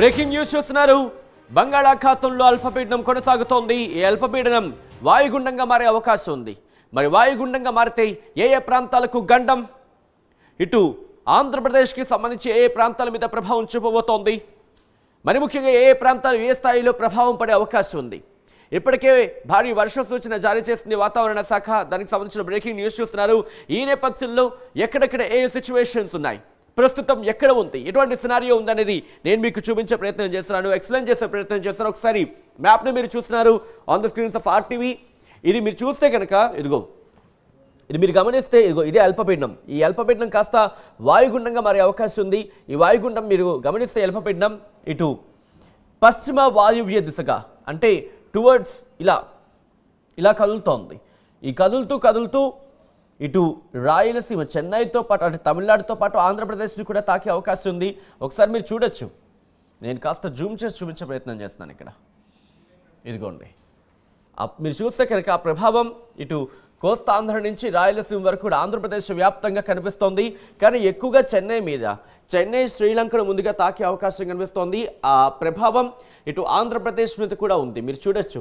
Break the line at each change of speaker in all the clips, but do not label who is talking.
Breaking news చూస్తున్నారు. బంగాళాఖాతంలో అల్పపీడనం కొనసాగుతోంది. ఈ అల్పపీడనం వాయుగుండంగా మారే అవకాశం ఉంది. మరి వాయుగుండంగా మారితే ఏ ప్రాంతాలకు గండం, ఇటు ఆంధ్రప్రదేశ్కి సంబంధించి ఏ ప్రాంతాల మీద ప్రభావం చూపబోతోంది, మరి ముఖ్యంగా ఏ ప్రాంతాలు ఏ స్థాయిలో ప్రభావం పడే అవకాశం ఉంది. ఇప్పటికే భారీ వర్ష సూచన జారీ చేసింది వాతావరణ శాఖ. దానికి సంబంధించిన బ్రేకింగ్ న్యూస్ చూస్తున్నారు. ఈ నేపథ్యంలో ఎక్కడెక్కడ ఏ సిచ్యువేషన్స్ ఉన్నాయి, ప్రస్తుతం ఎక్కడ ఉంది, ఎటువంటి సినారియో ఉందనేది నేను మీకు చూపించే ప్రయత్నం చేస్తున్నాను, ఎక్స్ప్లెయిన్ చేసే ప్రయత్నం చేస్తున్నాను. ఒకసారి మ్యాప్ని మీరు చూస్తున్నారు on the screens of RTV. ఇది మీరు చూస్తే కనుక ఇది మీరు గమనిస్తే ఇదే అల్పపీడనం. ఈ అల్పపీడనం కాస్త వాయుగుండంగా మారే అవకాశం ఉంది. ఈ వాయుగుండం మీరు గమనిస్తే అల్పపీడనం ఇటు పశ్చిమ వాయువ్య దిశగా అంటే టువర్డ్స్ ఇలా కదులుతోంది. ఈ కదులుతూ ఇటు రాయలసీమ చెన్నైతో పాటు అటు తమిళనాడుతో పాటు ఆంధ్రప్రదేశ్ని కూడా తాకే అవకాశం ఉంది. ఒకసారి మీరు చూడొచ్చు. నేను కాస్త జూమ్ చేసి చూపించే ప్రయత్నం చేస్తున్నాను. ఇక్కడ ఇదిగోండి, మీరు చూస్తే కనుక ఆ ప్రభావం ఇటు కోస్తాంధ్ర నుంచి రాయలసీమ వరకు కూడా ఆంధ్రప్రదేశ్ వ్యాప్తంగా కనిపిస్తోంది. కానీ ఎక్కువగా చెన్నై శ్రీలంకను ముందుగా తాకే అవకాశం కనిపిస్తోంది. ఆ ప్రభావం ఇటు ఆంధ్రప్రదేశ్ మీద కూడా ఉంది. మీరు చూడొచ్చు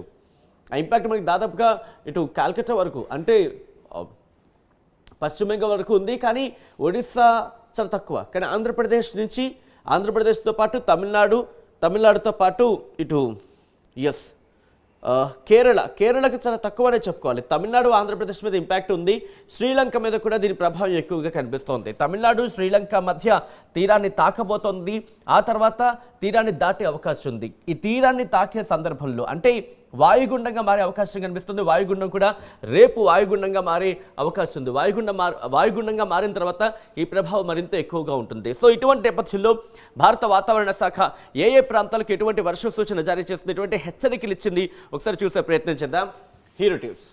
ఆ ఇంపాక్ట్ మనకి దాదాపుగా ఇటు కాల్కటా వరకు అంటే పశ్చిమ బెంగాల్ వరకు ఉంది. కానీ ఒడిస్సా చాలా తక్కువ. కానీ ఆంధ్రప్రదేశ్తో పాటు తమిళనాడుతో పాటు ఇటు కేరళకు చాలా తక్కువనే చెప్పుకోవాలి. తమిళనాడు ఆంధ్రప్రదేశ్ మీద ఇంపాక్ట్ ఉంది. శ్రీలంక మీద కూడా దీని ప్రభావం ఎక్కువగా కనిపిస్తోంది. తమిళనాడు శ్రీలంక మధ్య తీరాన్ని తాకబోతోంది. ఆ తర్వాత తీరాన్ని దాటే అవకాశం ఉంది. ఈ తీరాన్ని తాకే సందర్భంలో అంటే వాయుగుండంగా మారే అవకాశం కనిపిస్తుంది. వాయుగుండం కూడా రేపు వాయుగుండంగా మారే అవకాశం ఉంది. వాయుగుండంగా మారిన తర్వాత ఈ ప్రభావం మరింత ఎక్కువగా ఉంటుంది. సో ఇటువంటి నేపథ్యంలో భారత వాతావరణ శాఖ ఏ ప్రాంతాలకు ఎటువంటి వర్ష సూచన జారీ చేస్తుంది, ఎటువంటి హెచ్చరికలు ఇచ్చింది ఒకసారి చూసే ప్రయత్నం చేద్దాం. హీరోటివ్స్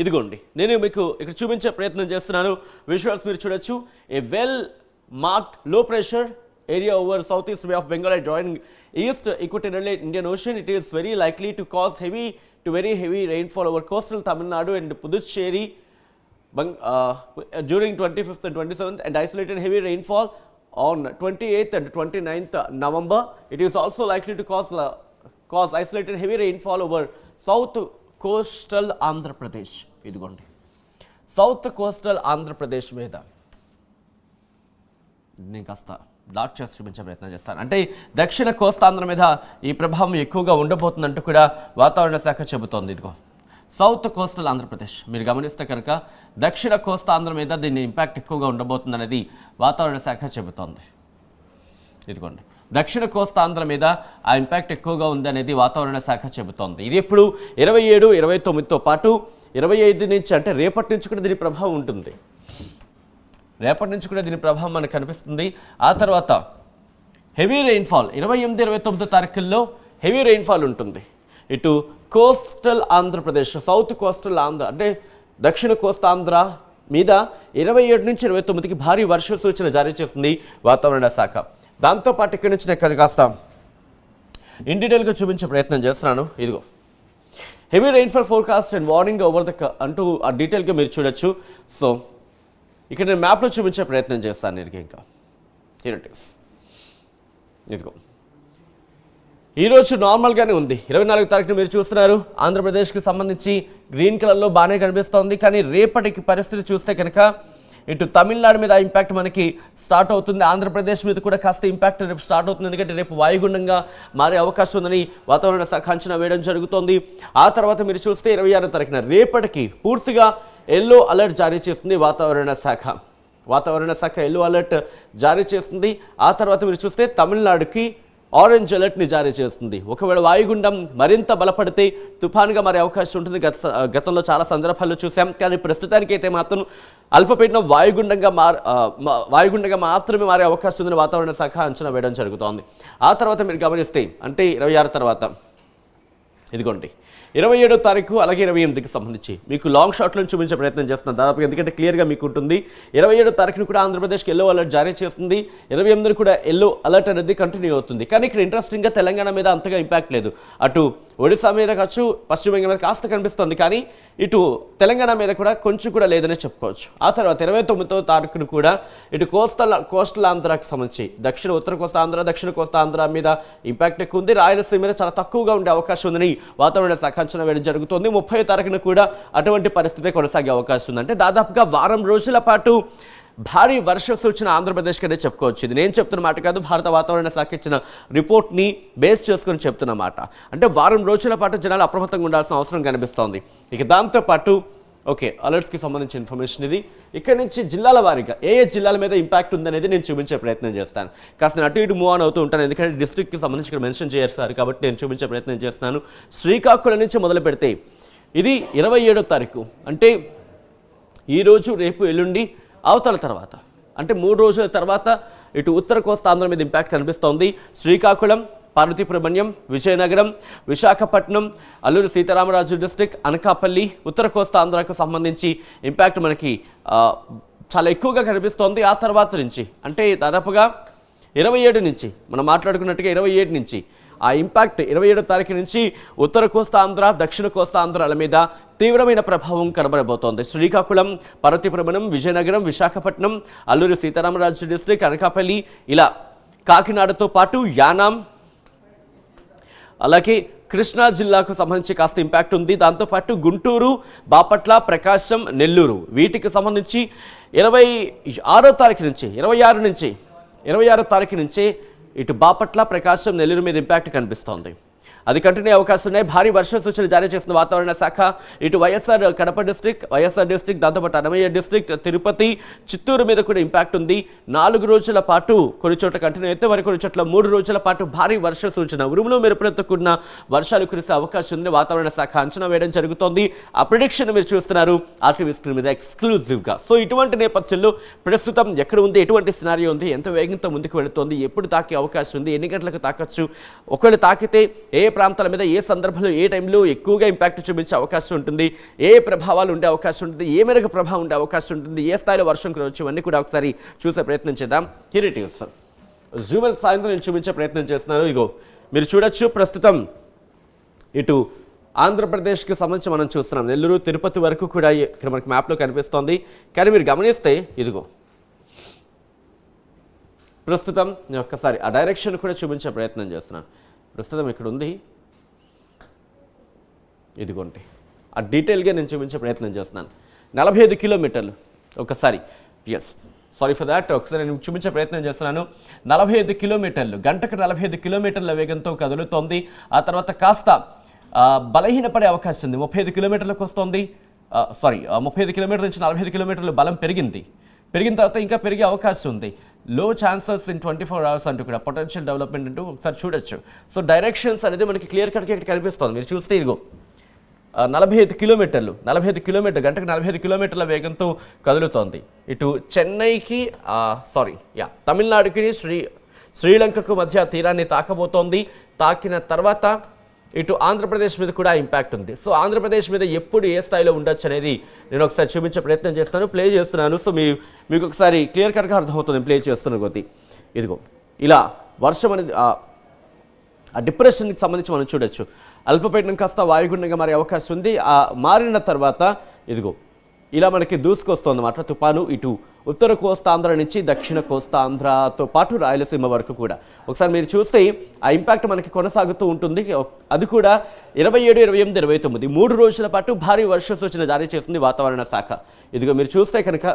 ఇదిగోండి, నేను మీకు ఇక్కడ చూపించే ప్రయత్నం చేస్తున్నాను. విజువల్స్ మీరు చూడొచ్చు. ఏ వెల్ మార్క్డ్ లో pressure area over southeast Bay of Bengal and joining east equatorial Indian Ocean. It is very likely to cause heavy to very heavy rainfall over coastal Tamil Nadu and Puducherry during 25th and 27th, and isolated heavy rainfall on 28th and 29th November. It is also likely to cause isolated heavy rainfall over south coastal Andhra Pradesh. ఇదిగోండి, south coastal Andhra Pradesh మీద నేను కాస్త black చేసి చూపించే ప్రయత్నం చేస్తాను. అంటే దక్షిణ కోస్తాంధ్ర మీద ఈ ప్రభావం ఎక్కువగా ఉండబోతుందంటూ కూడా వాతావరణ శాఖ చెబుతోంది. ఇదిగో సౌత్ కోస్టల్ ఆంధ్రప్రదేశ్ మీరు గమనిస్తే కనుక దక్షిణ కోస్తాంధ్ర మీద దీని ఇంపాక్ట్ ఎక్కువగా ఉండబోతుందనేది వాతావరణ శాఖ చెబుతోంది. ఇదిగోండి, దక్షిణ కోస్తాంధ్ర మీద ఆ ఇంపాక్ట్ ఎక్కువగా ఉందనేది వాతావరణ శాఖ చెబుతోంది. ఇది ఎప్పుడు 27, 29తో పాటు 25 నుంచి అంటే రేపటి నుంచి కూడా దీని ప్రభావం ఉంటుంది. రేపటి నుంచి కూడా దీని ప్రభావం మనకు కనిపిస్తుంది. ఆ తర్వాత హెవీ రెయిన్ఫాల్ 28, 29 తారీఖుల్లో హెవీ రెయిన్ఫాల్ ఉంటుంది. ఇటు coastal Andhra Pradesh, south coastal Andhra అంటే దక్షిణ కోస్తాంధ్ర మీద 27 నుంచి 29కి భారీ వర్ష సూచన జారీ చేస్తుంది వాతావరణ శాఖ. దాంతోపాటు ఇక్కడి నుంచి నేను కాస్త ఇన్ డీటెయిల్గా చూపించే ప్రయత్నం చేస్తున్నాను. ఇదిగో heavy rainfall forecast and warning over అంటూ ఆ డీటెయిల్గా మీరు చూడొచ్చు. సో ఇక్కడ నేను మ్యాప్లో చూపించే ప్రయత్నం చేస్తాను. నేను ఇంకా ఇదిగో ఈరోజు నార్మల్గానే ఉంది. 24 తారీఖున మీరు చూస్తున్నారు ఆంధ్రప్రదేశ్కి సంబంధించి గ్రీన్ కలర్లో బాగానే కనిపిస్తోంది. కానీ రేపటికి పరిస్థితి చూస్తే కనుక ఇటు తమిళనాడు మీద ఇంపాక్ట్ మనకి స్టార్ట్ అవుతుంది. ఆంధ్రప్రదేశ్ మీద కూడా కాస్త ఇంపాక్ట్ రేపు స్టార్ట్ అవుతుంది. ఎందుకంటే రేపు వాయుగుండంగా మారే అవకాశం ఉందని వాతావరణ శాఖ అంచనా వేయడం జరుగుతోంది. ఆ తర్వాత మీరు చూస్తే 26 తారీఖున రేపటికి పూర్తిగా ఎల్లో అలర్ట్ జారీ చేస్తుంది వాతావరణ శాఖ ఎల్లో అలర్ట్ జారీ చేస్తుంది. ఆ తర్వాత మీరు చూస్తే తమిళనాడుకి ఆరెంజ్ అలర్ట్ని జారీ చేస్తుంది. ఒకవేళ వాయుగుండం మరింత బలపడితే తుఫాన్గా మారే అవకాశం ఉంటుంది. గతంలో చాలా సందర్భాల్లో చూసాం. కానీ ప్రస్తుతానికి అయితే మాత్రం అల్పపీడనం వాయుగుండంగా మాత్రమే మారే అవకాశం ఉందని వాతావరణ శాఖ అంచనా వేయడం జరుగుతోంది. ఆ తర్వాత మీరు గమనిస్తే అంటే 26 తర్వాత ఇదిగోండి 27వ తారీఖు అలాగే 28కి సంబంధించి మీకు లాంగ్ షాట్లను చూపించే ప్రయత్నం చేస్తున్నాను దాదాపు, ఎందుకంటే క్లియర్గా మీకు ఉంటుంది. 27వ తారీఖును కూడా ఆంధ్రప్రదేశ్కి ఎల్లో అలర్ట్ జారీ చేస్తుంది, 28ని కూడా ఎల్లో అలర్ట్ అనేది కంటిన్యూ అవుతుంది. కానీ ఇక్కడ ఇంట్రెస్టింగ్గా తెలంగాణ మీద అంతగా ఇంపాక్ట్ లేదు. అటు ఒడిశా మీద కావచ్చు, పశ్చిమ బెంగాల్ మీద కాస్త కనిపిస్తుంది, కానీ ఇటు తెలంగాణ మీద కూడా కొంచెం కూడా లేదనే చెప్పుకోవచ్చు. ఆ తర్వాత 29వ తారీఖును కూడా ఇటు కోస్టల్ ఆంధ్రాకి సంబంధించి ఉత్తర కోస్తా ఆంధ్ర, దక్షిణ కోస్తా ఆంధ్ర మీద ఇంపాక్ట్ ఎక్కువ ఉంది. రాయలసీమ మీద చాలా తక్కువగా ఉండే అవకాశం ఉందని వాతావరణ శాఖ అంచనా వేయడం జరుగుతుంది. 30వ తారీఖున కూడా అటువంటి పరిస్థితి కొనసాగే అవకాశం ఉంది. అంటే దాదాపుగా వారం రోజుల పాటు భారీ వర్ష సూచన ఆంధ్రప్రదేశ్కనే చెప్పుకోవచ్చు. ఇది నేను చెప్తున్న మాట కాదు, భారత వాతావరణ శాఖ ఇచ్చిన రిపోర్ట్ని బేస్ చేసుకుని చెప్తున్న మాట. అంటే వారం రోజుల పాటు జనాలు అప్రమత్తంగా ఉండాల్సిన అవసరం కనిపిస్తోంది. ఇక దాంతోపాటు ఓకే, అలర్ట్స్కి సంబంధించిన ఇన్ఫర్మేషన్ ఇది. ఇక్కడ నుంచి జిల్లాల వారీగా ఏ జిల్లాల మీద ఇంపాక్ట్ ఉందనేది నేను చూపించే ప్రయత్నం చేస్తాను. కాస్త అటు ఇటు మూవ్ ఆన్ అవుతూ ఉంటాను, ఎందుకంటే డిస్ట్రిక్ట్కి సంబంధించి ఇక్కడ మెన్షన్ చేస్తారు కాబట్టి నేను చూపించే ప్రయత్నం చేస్తున్నాను. శ్రీకాకుళం నుంచి మొదలు పెడితే ఇది 27వ తారీఖు, అంటే ఈరోజు, రేపు, ఎల్లుండి, అవతల తర్వాత అంటే 3 రోజుల తర్వాత ఇటు ఉత్తర కోస్తా ఆంధ్ర మీద ఇంపాక్ట్ కనిపిస్తోంది. శ్రీకాకుళం, పార్వతీపురమణ్యం, విజయనగరం, విశాఖపట్నం, అల్లూరి సీతారామరాజు డిస్ట్రిక్ట్, అనకాపల్లి, ఉత్తర కోస్తా ఆంధ్రాకు సంబంధించి ఇంపాక్ట్ మనకి చాలా ఎక్కువగా కనిపిస్తోంది. ఆ తర్వాత నుంచి అంటే దాదాపుగా 27 నుంచి మనం మాట్లాడుకున్నట్టుగా 27 నుంచి ఆ ఇంపాక్ట్ 27వ తారీఖు నుంచి ఉత్తర కోస్తా ఆంధ్ర, దక్షిణ కోస్తా ఆంధ్రాల మీద తీవ్రమైన ప్రభావం కనబడబోతోంది. శ్రీకాకుళం, పార్వతీపురమణం, విజయనగరం, విశాఖపట్నం, అల్లూరి సీతారామరాజు డిస్ట్రిక్ట్, అనకాపల్లి, ఇలా కాకినాడతో పాటు యానాం, అలాగే కృష్ణా జిల్లాకు సంబంధించి కాస్త ఇంపాక్ట్ ఉంది. దాంతోపాటు గుంటూరు, బాపట్ల, ప్రకాశం, నెల్లూరు, వీటికి సంబంధించి 26వ తారీఖు నుంచి 26వ తారీఖు నుంచి ఇటు బాపట్ల, ప్రకాశం, నెల్లూరు మీద ఇంపాక్ట్ కనిపిస్తోంది. అది కంటిన్యూ అవకాశం ఉన్నాయి. భారీ వర్ష సూచన జారీ చేసిన వాతావరణ శాఖ ఇటు వైఎస్ఆర్ కడప డిస్ట్రిక్ట్, దాంతోపాటు అన్నమయ్య డిస్ట్రిక్ట్, తిరుపతి, చిత్తూరు మీద కూడా ఇంపాక్ట్ ఉంది. 4 రోజుల పాటు కొన్ని చోట్ల కంటిన్యూ అయితే మరి కొన్ని చోట్ల 3 రోజుల పాటు భారీ వర్ష సూచన, ఉరుములు మెరుపులతో కూడిన వర్షాలు కురిసే అవకాశం ఉంది. వాతావరణ శాఖ అంచనా వేయడం జరుగుతోంది. ఆ ప్రిడిక్షన్ మీరు చూస్తున్నారు ఆర్టీవీ స్క్రీన్ మీద ఎక్స్క్లూజివ్గా. సో ఇటువంటి నేపథ్యంలో ప్రస్తుతం ఎక్కడ ఉంది, ఎటువంటి సినారియో ఉంది, ఎంత వేగంతో ముందుకు వెళుతోంది, ఎప్పుడు తాకే అవకాశం ఉంది, ఎన్ని గంటలకు తాకచ్చు, ఒకవేళ తాకితే ఏ ప్రాంతాల మీద ఏ సందర్భంలో ఏ టైంలో ఎక్కువగా ఇంపాక్ట్ చూపించే అవకాశం ఉంటుంది, ఏ ప్రభావాలు ఉండే అవకాశం ఉంటుంది, ఏ మేరకు ప్రభావం ఉండే అవకాశం ఉంటుంది, ఏ స్థాయిలో వర్షం కురవచ్చు, ఇవన్నీ కూడా ఒకసారి చూసే ప్రయత్నం చేద్దాం. Here it is. జూమ్ సాయంత్రం నేను చూపించే ప్రయత్నం చేస్తున్నాను. ఇగో మీరు చూడొచ్చు, ప్రస్తుతం ఇటు ఆంధ్రప్రదేశ్కి సంబంధించి మనం చూస్తున్నాం. నెల్లూరు, తిరుపతి వరకు కూడా ఇక్కడ మనకి మ్యాప్లో కనిపిస్తోంది. కానీ మీరు గమనిస్తే ఇదిగో ప్రస్తుతం నేను ఒక్కసారి ఆ డైరెక్షన్ కూడా చూపించే ప్రయత్నం చేస్తున్నాను. ప్రస్తుతం ఇక్కడ ఉంది, ఇదిగోండి ఆ డీటెయిల్గా నేను చూపించే ప్రయత్నం చేస్తున్నాను. 45 కిలోమీటర్లు, ఒకసారి సారీ ఫర్ దాట్, ఒకసారి నేను చూపించే ప్రయత్నం చేస్తున్నాను. 45 కిలోమీటర్లు గంటకు 45 కిలోమీటర్ల వేగంతో కదులుతోంది. ఆ తర్వాత కాస్త బలహీనపడే అవకాశం ఉంది. 35 కిలోమీటర్లకు వస్తుంది, 35 కిలోమీటర్ల నుంచి 45 కిలోమీటర్లు బలం పెరిగిన తర్వాత ఇంకా పెరిగే అవకాశం ఉంది. లో ఛాన్సెస్ ఇన్ 24 hours అంటూ కూడా పొటెన్షియల్ డెవలప్మెంట్ అంటూ ఒకసారి చూడొచ్చు. సో డైరెక్షన్స్ అనేది మనకి క్లియర్ కట్గా ఇక్కడ కనిపిస్తుంది. మీరు చూస్తే ఇదిగో 45 కిలోమీటర్లు గంటకు 45 కిలోమీటర్ల వేగంతో కదులుతోంది. ఇటు చెన్నైకి తమిళనాడుకి శ్రీలంకకు మధ్య తీరాన్ని తాకబోతోంది. తాకిన తర్వాత ఇటు ఆంధ్రప్రదేశ్ మీద కూడా ఇంపాక్ట్ ఉంది. సో ఆంధ్రప్రదేశ్ మీద ఎప్పుడు ఏ స్థాయిలో ఉండొచ్చు అనేది నేను ఒకసారి చూపించే ప్రయత్నం చేస్తాను, ప్లే చేస్తున్నాను. సో మీకు ఒకసారి క్లియర్ కట్గా అర్థమవుతుంది ప్లే చేస్తున్న కొద్దీ. ఇదిగో ఇలా వర్షం అనేది ఆ డిప్రెషన్కి సంబంధించి మనం చూడొచ్చు. అల్పపీడనం కాస్త వాయుగుండంగా మారే అవకాశం ఉంది. మారిన తర్వాత ఇదిగో ఇలా మనకి దూసుకొస్తోందన్నమాట తుఫాను ఇటు ఉత్తర కోస్తాంధ్ర నుంచి దక్షిణ కోస్తాంధ్రతో పాటు రాయలసీమ వరకు కూడా. ఒకసారి మీరు చూస్తే ఆ ఇంపాక్ట్ మనకి కొనసాగుతూ ఉంటుంది. అది కూడా 27, 28, 29 3 రోజుల పాటు భారీ వర్ష సూచన జారీ చేస్తుంది వాతావరణ శాఖ. ఇదిగో మీరు చూస్తే కనుక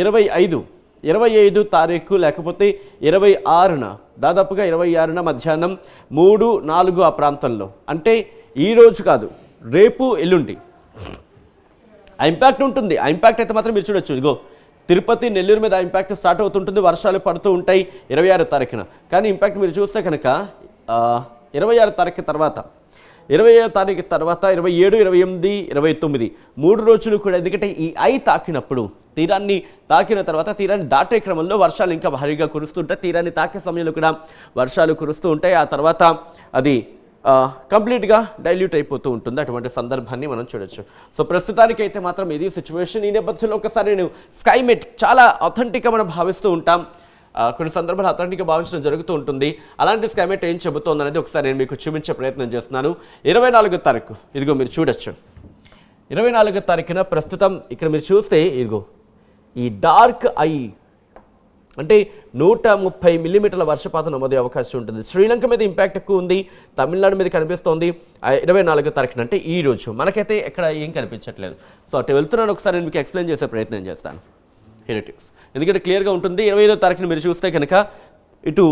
25 తారీఖు లేకపోతే 26న, దాదాపుగా 26న మధ్యాహ్నం 3, 4 ఆ ప్రాంతంలో, అంటే ఈరోజు కాదు రేపు, ఎల్లుండి ఆ ఇంపాక్ట్ ఉంటుంది. ఆ ఇంపాక్ట్ అయితే మాత్రం మీరు చూడొచ్చు. ఇదిగో తిరుపతి, నెల్లూరు మీద ఆ ఇంపాక్ట్ స్టార్ట్ అవుతుంటుంది. వర్షాలు పడుతూ ఉంటాయి 26 తారీఖున. కానీ ఇంపాక్ట్ మీరు చూస్తే కనుక 26 తారీఖు తర్వాత 27, 28, 29 3 రోజులు కూడా, ఎందుకంటే ఈ తాకినప్పుడు తీరాన్ని తాకిన తర్వాత తీరాన్ని దాటే క్రమంలో వర్షాలు ఇంకా భారీగా కురుస్తుంటాయి. తీరాన్ని తాకే సమయంలో కూడా వర్షాలు కురుస్తూ ఉంటాయి. ఆ తర్వాత అది కంప్లీట్గా డైల్యూట్ అయిపోతూ ఉంటుంది. అటువంటి సందర్భాన్ని మనం చూడొచ్చు. సో ప్రస్తుతానికైతే మాత్రం ఇది సిచ్యువేషన్. ఈ నేపథ్యంలో ఒకసారి నేను స్కైమెట్ చాలా అథెంటిక్గా మనం భావిస్తూ ఉంటాం, కొన్ని సందర్భాలు అథెంటిక్గా భావించడం జరుగుతూ ఉంటుంది. అలాంటి స్కైమెట్ ఏం చెబుతోంది అనేది ఒకసారి నేను మీకు చూపించే ప్రయత్నం చేస్తున్నాను. 24వ తారీఖు ఇదిగో మీరు చూడొచ్చు. 24వ తారీఖున ప్రస్తుతం ఇక్కడ మీరు చూస్తే ఇదిగో ఈ డార్క్ ఐ అంటే 130 మిల్లీమీటర్ల వర్షపాతం నమోదే అవకాశం ఉంటుంది. శ్రీలంక మీద ఇంపాక్ట్ ఎక్కువ ఉంది, తమిళనాడు మీద కనిపిస్తోంది 24వ తారీఖున అంటే ఈ రోజు. మనకైతే ఎక్కడ ఏం కనిపించట్లేదు. సో అటు వెళ్తున్నాను, ఒకసారి నేను మీకు ఎక్స్ప్లెయిన్ చేసే ప్రయత్నం చేస్తాను. హెరిటిక్స్ ఎందుకంటే క్లియర్గా ఉంటుంది. 25వ తారీఖున మీరు చూస్తే కనుక ఇటు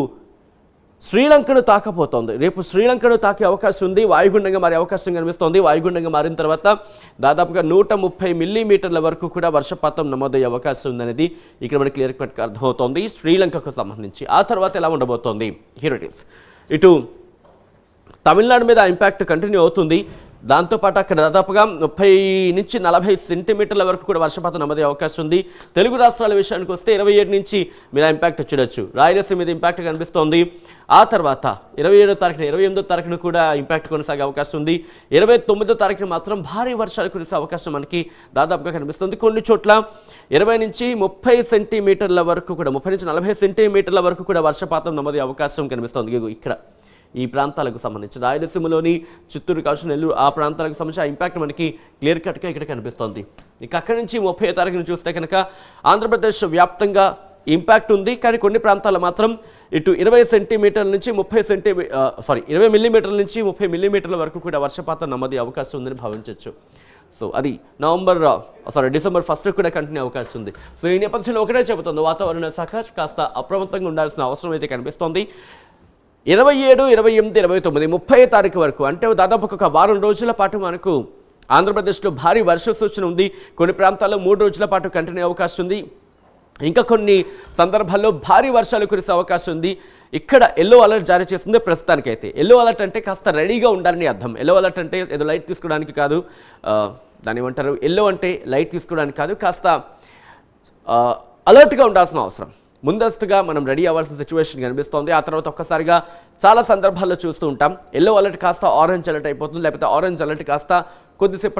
శ్రీలంకను తాకపోతోంది. రేపు శ్రీలంకను తాకే అవకాశం ఉంది, వాయుగుండంగా మారే అవకాశం కనిపిస్తోంది. వాయుగుండంగా మారిన తర్వాత దాదాపుగా 130 మిల్లీమీటర్ల వరకు కూడా వర్షపాతం నమోదయ్యే అవకాశం ఉందనేది ఇక్కడ మనకి క్లియర్ కట్గా అర్థమవుతోంది శ్రీలంకకు సంబంధించి. ఆ తర్వాత ఎలా ఉండబోతోంది హీరోటిక్స్, ఇటు తమిళనాడు మీద ఇంపాక్ట్ కంటిన్యూ అవుతుంది. దాంతోపాటు అక్కడ దాదాపుగా 30 నుంచి 40 సెంటీమీటర్ల వరకు కూడా వర్షపాతం నమోదే అవకాశం ఉంది. తెలుగు రాష్ట్రాల విషయానికి వస్తే 27 నుంచి మీరు ఇంపాక్ట్ చూడొచ్చు. రాయలసీమ మీద ఇంపాక్ట్ కనిపిస్తోంది. ఆ తర్వాత 27వ తారీఖున 28వ తారీఖున కూడా ఇంపాక్ట్ కొనసాగే అవకాశం ఉంది. 29వ తారీఖున మాత్రం భారీ వర్షాలు కురిసే అవకాశం మనకి దాదాపుగా కనిపిస్తుంది. కొన్ని చోట్ల 20 నుంచి 30 సెంటీమీటర్ల వరకు కూడా 30 నుంచి 40 సెంటీమీటర్ల వరకు కూడా వర్షపాతం నమోదే అవకాశం కనిపిస్తోంది. ఇక్కడ ఈ ప్రాంతాలకు సంబంధించి రాయలసీమలోని చిత్తూరు కావచ్చు, నెల్లూరు ఆ ప్రాంతాలకు సంబంధించి ఆ ఇంపాక్ట్ మనకి క్లియర్ కట్గా ఇక్కడ కనిపిస్తోంది. ఇక అక్కడి నుంచి 30వ తారీఖున చూస్తే కనుక ఆంధ్రప్రదేశ్ వ్యాప్తంగా ఇంపాక్ట్ ఉంది. కానీ కొన్ని ప్రాంతాలు మాత్రం ఇటు 20 సెంటీమీటర్ల నుంచి 20 మిల్లీమీటర్ల నుంచి 30 మిల్లీమీటర్ల వరకు కూడా వర్షపాతం నమోదే అవకాశం ఉందని భావించవచ్చు. సో అది డిసెంబర్ 1 కూడా కంటిన్యూ అవకాశం ఉంది. సో ఈ నేపథ్యంలో ఒకటే చెబుతుంది, వాతావరణ శాఖ కాస్త అప్రమత్తంగా ఉండాల్సిన అవసరం అయితే కనిపిస్తోంది. 27, 28, 29, 30వ తారీఖు వరకు అంటే దాదాపు ఒక వారం రోజుల పాటు మనకు ఆంధ్రప్రదేశ్లో భారీ వర్ష సూచన ఉంది. కొన్ని ప్రాంతాల్లో 3 రోజుల పాటు కంటిన్యూ అవకాశం ఉంది. ఇంకా కొన్ని సందర్భాల్లో భారీ వర్షాలు కురిసే అవకాశం ఉంది. ఇక్కడ ఎల్లో అలర్ట్ జారీ చేస్తుంది ప్రస్తుతానికైతే. ఎల్లో అలర్ట్ అంటే కాస్త రెడీగా ఉండాలని అర్థం. ఎల్లో అలర్ట్ అంటే ఏదో లైట్ తీసుకోవడానికి కాదు, దాన్ని ఏమంటారు, ఎల్లో అంటే లైట్ తీసుకోవడానికి కాదు, కాస్త అలర్ట్గా ఉండాల్సిన అవసరం, ముందస్తుగా మనం రెడీ అవ్వాల్సిన సిచ్యువేషన్ కనిపిస్తోంది. ఆ తర్వాత ఒక్కసారిగా చాలా సందర్భాల్లో చూస్తూ ఉంటాం ఎల్లో అలర్ట్ కాస్త ఆరెంజ్ అలర్ట్ అయిపోతుంది, లేకపోతే ఆరెంజ్ అలర్ట్ కాస్త కొద్దిసేపు